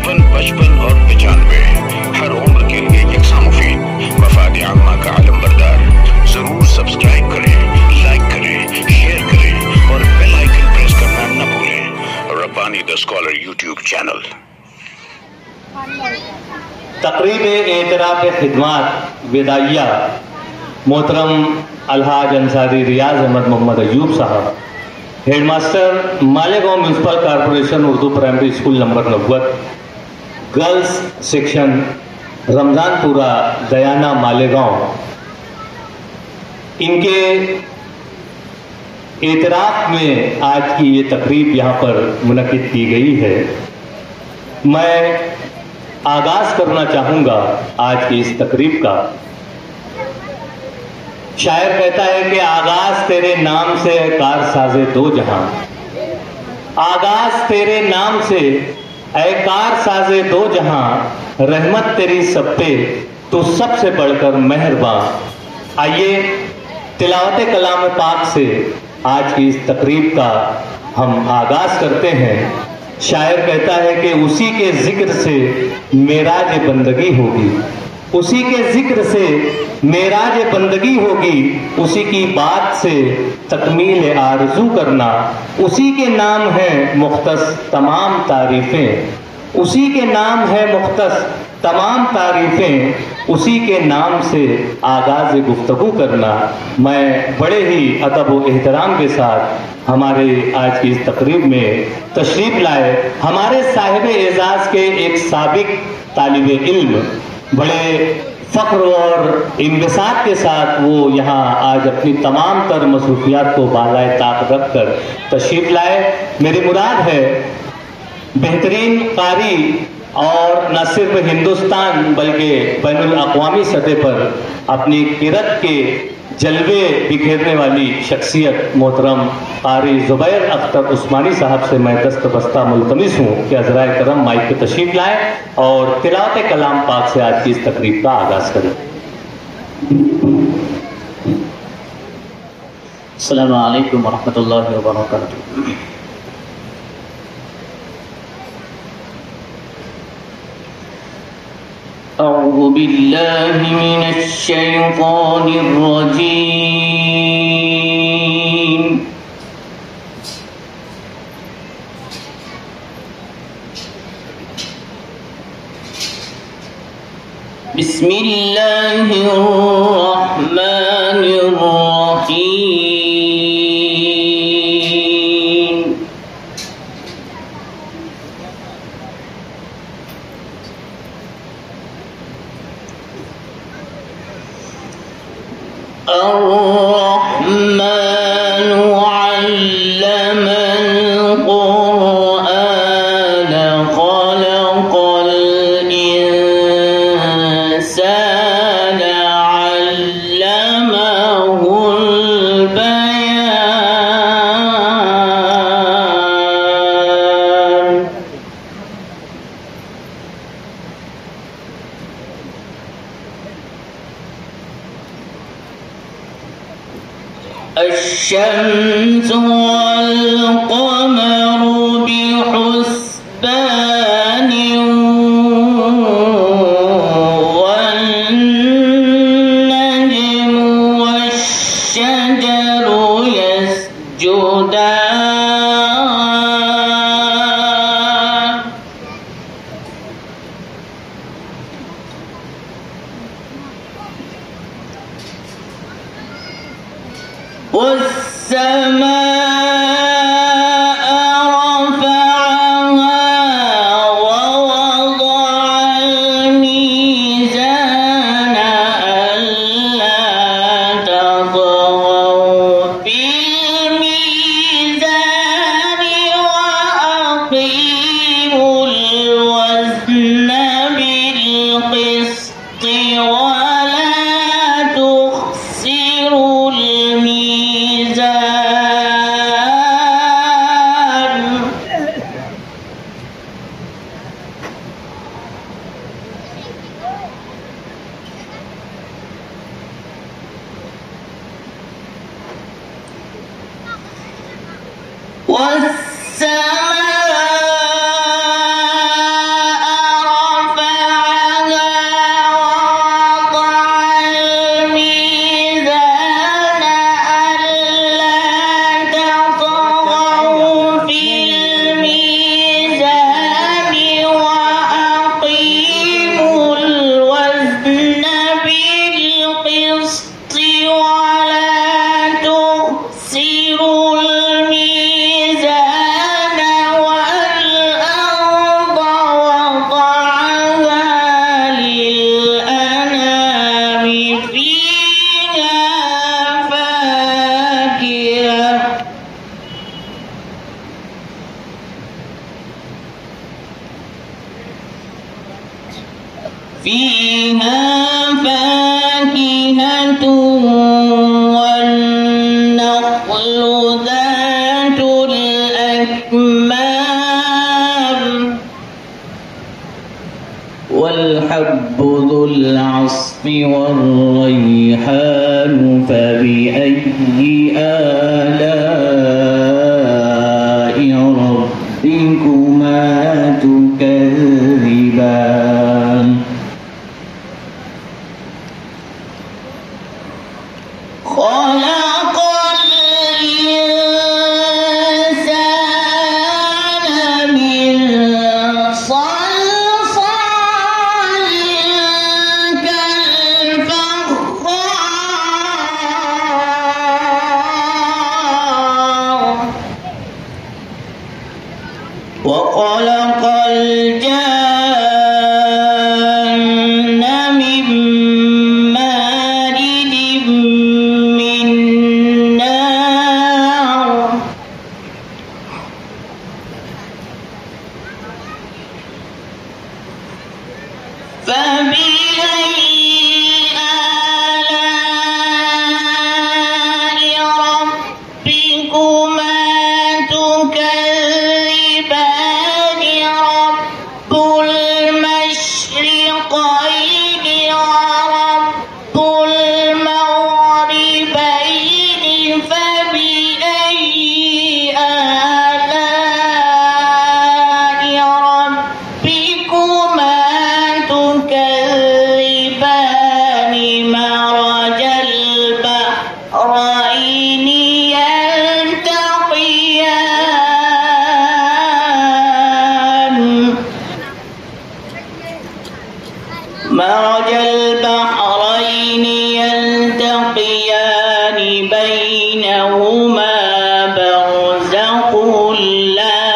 55 55 اور 95 ہر عمر کے لیے یکساں مفید مفاد عامہ کا علم بردار. ضرور سبسکرائب کریں، لائک کریں، شیئر کریں اور بیل آئیکن پریس کرنا نہ بھولیں. Rabbani the scholar YouTube channel. تقریب اعتراف خدمات وداعیہ محترم الحاج Ansari Riyaz Ahmad Mohammad Ayub Sahab, head master Malegaon municipal corporation Urdu primary school number 90، girls section Ramzanpura Dayana Malegaon, ان کے اعتراف میں آج کی یہ تقریب یہاں پر منعقد کی گئی ہے. میں آغاز کرنا چاہوں گا آج کی اس تقریب کا. شاعر کہتا ہے کہ آغاز تیرے نام سے اے کار سازے دو جہاں، آغاز تیرے نام سے اے کار سازے دو جہاں، رحمت تیری سب پہ تو سب سے بڑھ کر مہرباں. آئیے تلاوت کلام پاک سے آج کی اس تقریب کا ہم آغاز کرتے ہیں. شاعر کہتا ہے کہ اسی کے ذکر سے معراج بندگی ہوگی، اسی کے ذکر سے معراج بندگی ہوگی، اسی کی بات سے تکمیل آرزو کرنا. اسی کے نام ہے مختص تمام تعریفیں، اسی کے نام ہے مختص تمام تعریفیں، اسی کے نام سے آغاز گفتگو کرنا. میں بڑے ہی ادب و احترام کے ساتھ ہمارے آج کی اس تقریب میں تشریف لائے ہمارے صاحب اعزاز کے ایک سابق طالب علم، بڑے فخر اور انبساط کے ساتھ وہ یہاں آج اپنی تمام تر مصروفیات کو بالائے طاق رکھ کر تشریف لائے. میری مراد ہے بہترین قاری اور نہ صرف ہندوستان بلکہ بین الاقوامی سطح پر اپنی قرت کے جلوے بکھیرنے والی شخصیت محترم قاری زبیر اختر عثمانی صاحب سے میں دست بستہ ملتمس ہوں کہ حضرائے کرم مائک پہ تشریف لائیں اور تلاوت کلام پاک سے آج کی اس تقریب کا آغاز کریں. السلام علیکم ورحمۃ اللہ وبرکاتہ. اعوذ باللہ من الشیطان الرجیم. بسم اللہ الرحمن الرحیم. الرحمن علم القرآن خلق الإنسان علمه البيان. الشمس والقمر بحسبان والنجم والشجر يسجدان. والسماء رفعها ووضع الميزان ألا تطغوا في الميزان وأقيموا الوزن بالقسط ولا تخسروا الميزان. فيها فاكهة والنخل ذات الأكمام والحب ذو العصف والريحان فبأي آلاء ربكما تكذبان خلق الإنسان من صلصال كالفخار وخلق الجان من مارد من نار فبأي آلاء ربكما تكذبان رب المشرقين ورب المغربين فبأي آلاء ربكما تكذبان مرج البحرين يلتقيان مرج البحرين يلتقيان بينهما برزخ لا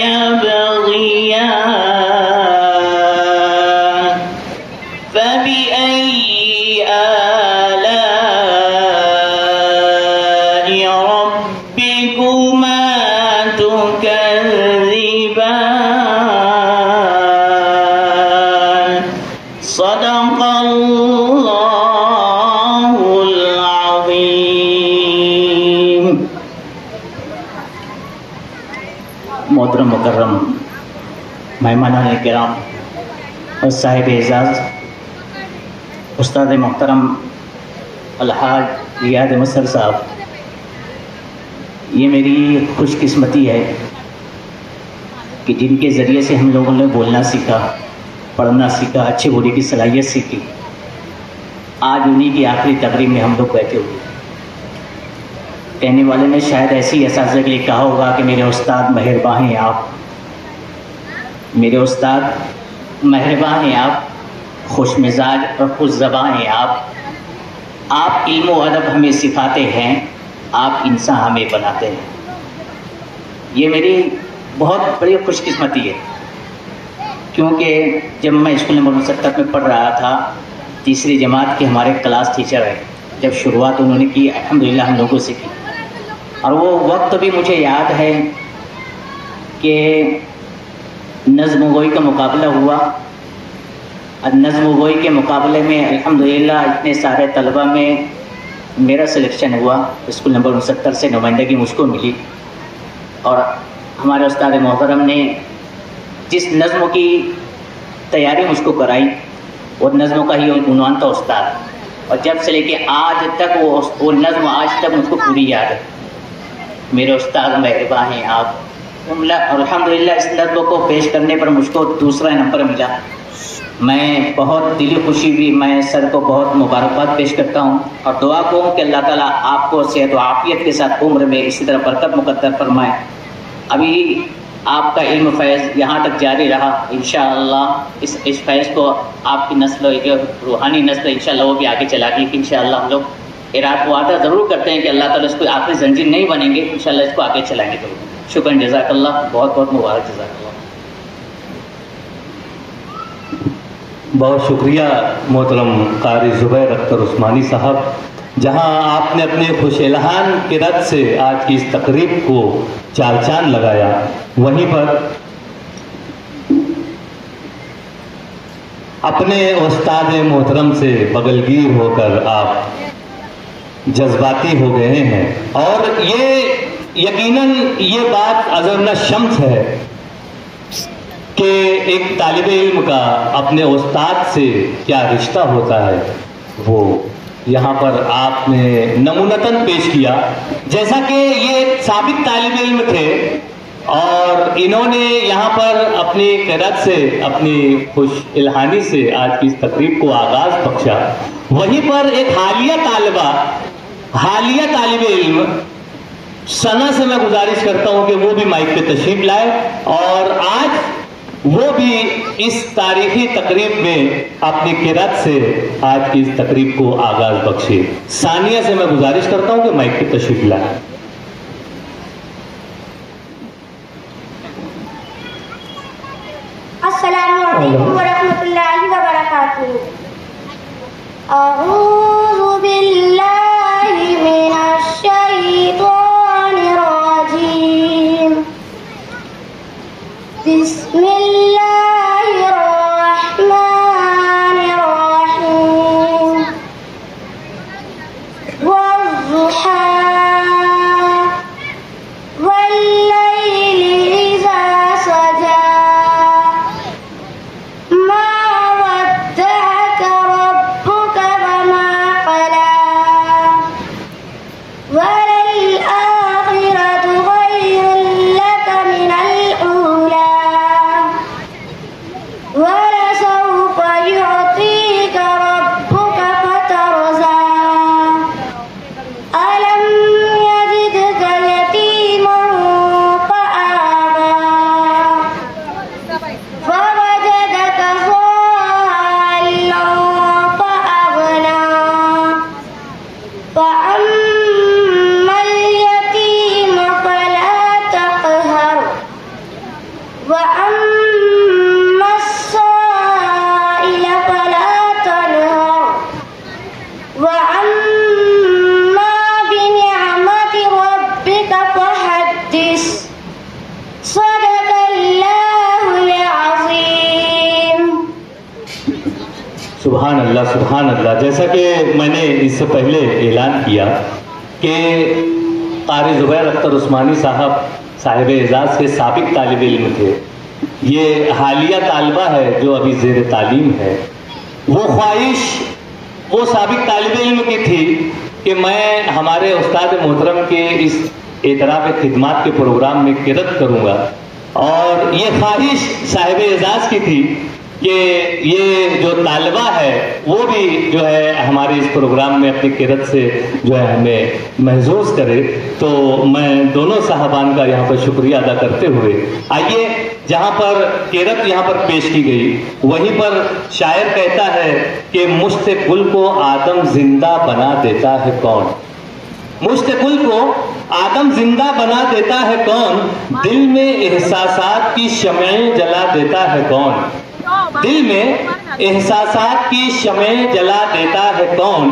يبغيان فبأي آلاء ربكما تكذبان صدق الله العظيم. محترم مکرم مہمانان کرام اور صاحب اعزاز استاد محترم الحاج ریاض مصر صاحب، یہ میری خوش قسمتی ہے کہ جن کے ذریعے سے ہم لوگوں نے بولنا سیکھا، پڑھنا سیکھا، اچھی بولی کی صلاحیت سیکھی، آج انہی کی آخری تقریب میں ہم لوگ بیٹھے ہوئے. کہنے والے نے شاید ایسی اساتذہ کے لیے کہا ہوگا کہ میرے استاد مہربان ہیں آپ، میرے استاد مہربان ہیں آپ، خوش مزاج اور خوش زبان ہیں آپ علم و ادب ہمیں سکھاتے ہیں، آپ انسان ہمیں بناتے ہیں. یہ میری بہت بڑی خوش قسمتی ہے، کیونکہ جب میں اسکول نمبر 69 میں پڑھ رہا تھا، تیسری جماعت کے ہمارے کلاس ٹیچر ہیں، جب شروعات انہوں نے کی الحمدللہ ہم لوگوں سے کی، اور وہ وقت بھی مجھے یاد ہے کہ نظم گوئی کا مقابلہ ہوا، اور نظم گوئی کے مقابلے میں الحمدللہ اتنے سارے طلبہ میں میرا سلیکشن ہوا، اسکول نمبر 69 سے نمائندگی مجھ کو ملی، اور ہمارے استاد محترم نے جس نظم کی تیاری مجھ کو کرائی، وہ نظم کا ہی عنوان تھا استاد، اور جب سے لے کے آج تک وہ نظم آج تک مجھ کو پوری یاد ہے. میرے استاد مہربان ہیں آپ، اور الحمدللہ اس نظم کو پیش کرنے پر مجھ کو دوسرا نمبر ملا. میں بہت دلی خوشی ہوئی، میں سر کو بہت مبارکباد پیش کرتا ہوں، اور دعا کو کہ اللہ تعالیٰ آپ کو صحت و عافیت کے ساتھ عمر میں اسی طرح برکت مقدر فرمائے. ابھی آپ کا علم فیض یہاں تک جاری رہا، انشاءاللہ اس فیض کو آپ کی نسل، جو روحانی نسل انشاءاللہ وہ بھی آگے چلا گی. انشاءاللہ ہم لوگ وعدہ ضرور کرتے ہیں کہ اللہ تعالیٰ اس کو آخری زنجیر نہیں بنیں گے، انشاءاللہ اس کو آگے چلائیں گے. تو شکر، جزاک اللہ، بہت بہت مبارک، جزاک اللہ. بہت شکریہ محترم قاری زبیر اختر عثمانی صاحب، جہاں آپ نے اپنے خوش الحان کی رد سے آج کی اس تقریب کو چار چاند لگایا، وہیں پر اپنے استاد محترم سے بغلگیر ہو کر آپ جذباتی ہو گئے ہیں، اور یہ یقیناً یہ بات اظہرنہ شمس ہے کہ ایک طالب علم کا اپنے استاد سے کیا رشتہ ہوتا ہے، وہ یہاں پر آپ نے نمونتاً پیش کیا۔ جیسا کہ یہ ایک سابق طالب علم تھے اور انہوں نے یہاں پر اپنی قرأت سے، اپنی خوش الہانی سے آج کی اس تقریب کو آغاز بخشا، وہیں پر ایک حالیہ طالب علم ثنا سے میں گزارش کرتا ہوں کہ وہ بھی مائک پہ تشریف لائے اور آج وہ بھی اس تاریخی تقریب میں اپنی قرأت سے آج کی اس تقریب کو آغاز بخشے۔ ثانیہ سے میں گزارش کرتا ہوں کہ مائک پہ تشریف لائے۔ السلام علیکم ورحمۃ اللہ وبرکاتہ۔ اعوذ باللہ من الشیطان الرجیم، بسم اللہ الرحمن الرحیم، والضحیٰ واللیل اذا سجی، سبحان اللہ سبحان اللہ۔ جیسا کہ میں نے اس سے پہلے اعلان کیا کہ قاری زبیر اختر عثمانی صاحب اعزاز کے سابق طالب علم تھے، یہ حالیہ طالبہ ہے جو ابھی زیر تعلیم ہے۔ وہ خواہش وہ سابق طالب علم کی تھی کہ میں ہمارے استاد محترم کے اس اعتراف خدمات کے پروگرام میں قرأت کروں گا، اور یہ خواہش صاحب اعزاز کی تھی کہ یہ جو طالبہ ہے وہ بھی جو ہے ہمارے اس پروگرام میں اپنی قرأت سے جو ہے ہمیں محظوظ کرے۔ تو میں دونوں صاحبان کا یہاں پر شکریہ ادا کرتے ہوئے آئیے، جہاں پر قرأت یہاں پر پیش کی گئی وہیں پر شاعر کہتا ہے کہ مشت گل کو آدم زندہ بنا دیتا ہے کون، مشت گل کو آدم زندہ بنا دیتا ہے کون، دل میں احساسات کی شمعیں جلا دیتا ہے کون، دل میں احساسات کی شمعیں جلا دیتا ہے کون،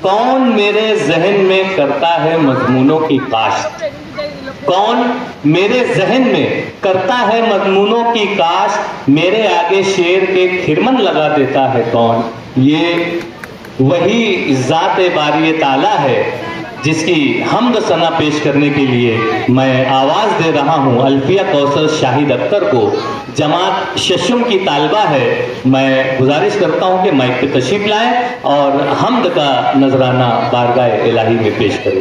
کون میرے ذہن میں کرتا ہے مضمونوں کی کاشت، کون میرے ذہن میں کرتا ہے مضمونوں کی کاشت، میرے آگے شعر کے کھرمن لگا دیتا ہے کون۔ یہ وہی ذات باری تعالیٰ ہے جس کی حمد و ثنا پیش کرنے کے لیے میں آواز دے رہا ہوں الفیہ کوثر شاہد اختر کو۔ جماعت ششم کی طالبہ ہے، میں گزارش کرتا ہوں کہ مائک پہ تشریف لائیں اور حمد کا نذرانہ بارگاہ الہی میں پیش کریں۔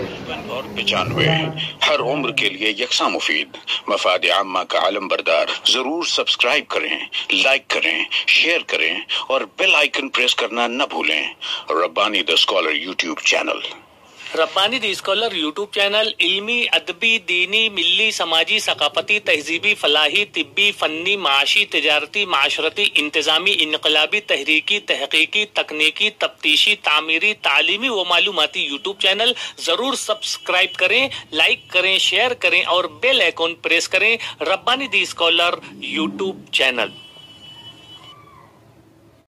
اور 95 ہر عمر کے لیے یکساں مفید، مفاد عامہ کا عالم بردار۔ ضرور سبسکرائب کریں، لائک کریں، شیئر کریں اور بیل آئیکن پریس کرنا نہ بھولیں۔ Rabbani the scholar YouTube channel. Rabbani the scholar YouTube channel علمی، ادبی، دینی، ملی، سماجی، ثقافتی، تہذیبی، فلاحی، طبی، فنی، معاشی، تجارتی، معاشرتی، انتظامی، انقلابی، تحریکی، تحقیقی، تکنیکی، تفتیشی، تعمیری، تعلیمی و معلوماتی یوٹیوب چینل۔ ضرور سبسکرائب کریں، لائک کریں، شیئر کریں اور بیل آئیکن پریس کریں۔ ربانی دی اسکالر یوٹیوب چینل۔